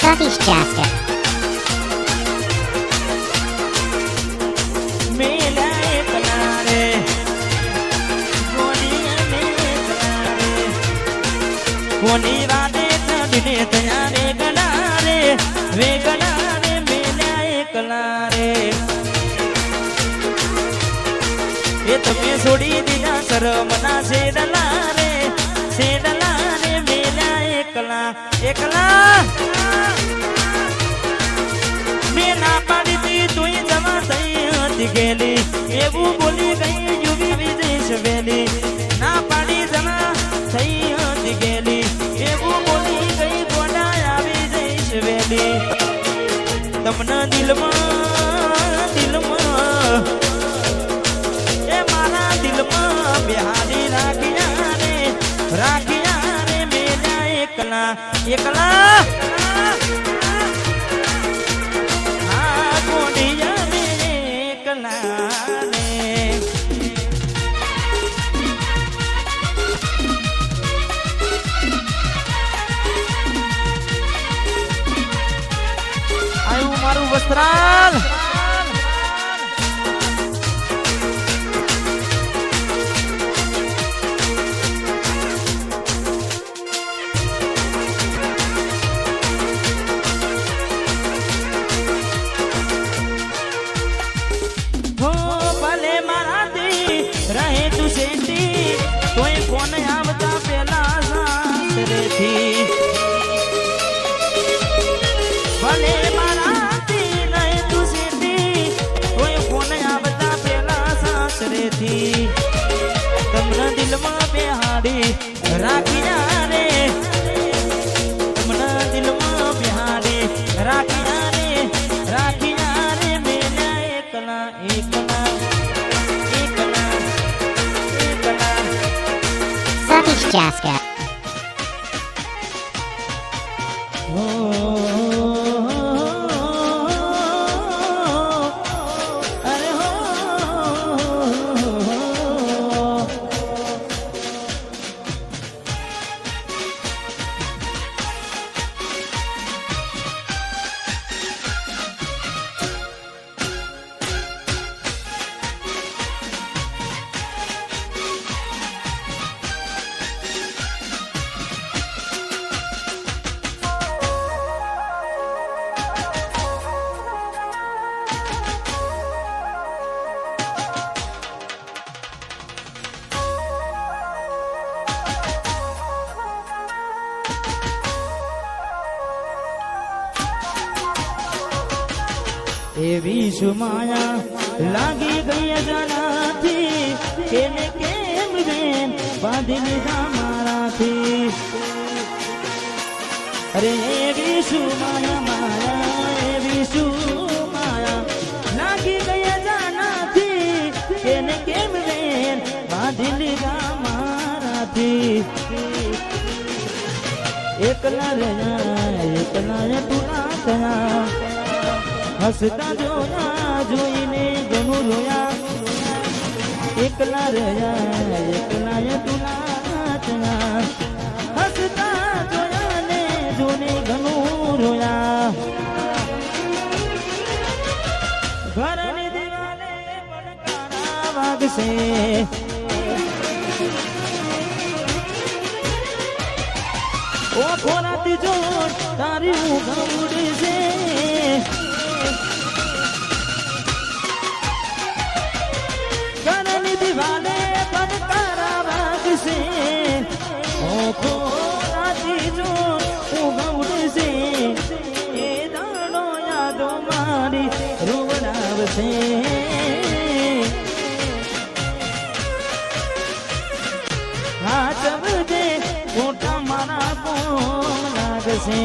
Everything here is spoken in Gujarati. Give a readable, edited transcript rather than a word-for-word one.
Satish Jasker. કોની વાતે ચડીને ત્યાં રે ગણા રે વે ગણા રે મેલ્યા એકલા રે એ તમે છોડી દીધા શરમના શેડલા રે મેલ્યા એકલા એકલા મેં ના પાડી તી તુંય જવા થઈ હતી ગેલી એવું બોલી ગઈ યુવી વિદેશ વેલી ના પાડી જવા થઈ હતી ગેલી એવું બોલી ગઈ ગોડા આવી જઈશ વેલી તમને દિલમાં એ મારા દિલમાં બિહારી રાખ્યા રે મેલ્યા એકલા એકલા હા ગોડિયા મે એકલા રે મારું વસ્ત્રાલ હો ભલે મારાથી રહે તું શેઠી તોય કોણ આવતા પેલા સાસરેથી ભલે તમને દિલમાં બેહાડી રાખ્યા રે તમને દિલમાં બેહાડી રાખ્યા રે મેલ્યા એકલા એકલા એકલા એકલા Satish Jasker. એવી સુમાયા લાગી ગઈ અજાનાથી કેને કેમ બેન બાંધી લીધા મારાથી અરે એવી સુમાયા માયા એવી સુમાયા લાગી ગઈ અજાનાથી કેને કેમ બેન બાંધી લીધા મારાથી એકલા રહ્યા તુલા થયા હસતા જોયા જોઈને ઘણું રોયા એકલા રહ્યા તુલા હસતા જોયા ને જોને ઘણું રોયા ઘરની દિવાલે પડકારા વાગશે ઓ ખોરાતી જો તારી ઊંઘ ઉડશે દિવાલે પડકારા વાગશે ઓખો રાતી જો ઊંઘ ઉડશે એ દાડો યાદો મારી રોવડાવશે હાચવજે મોટા મારા કોણ લાગશે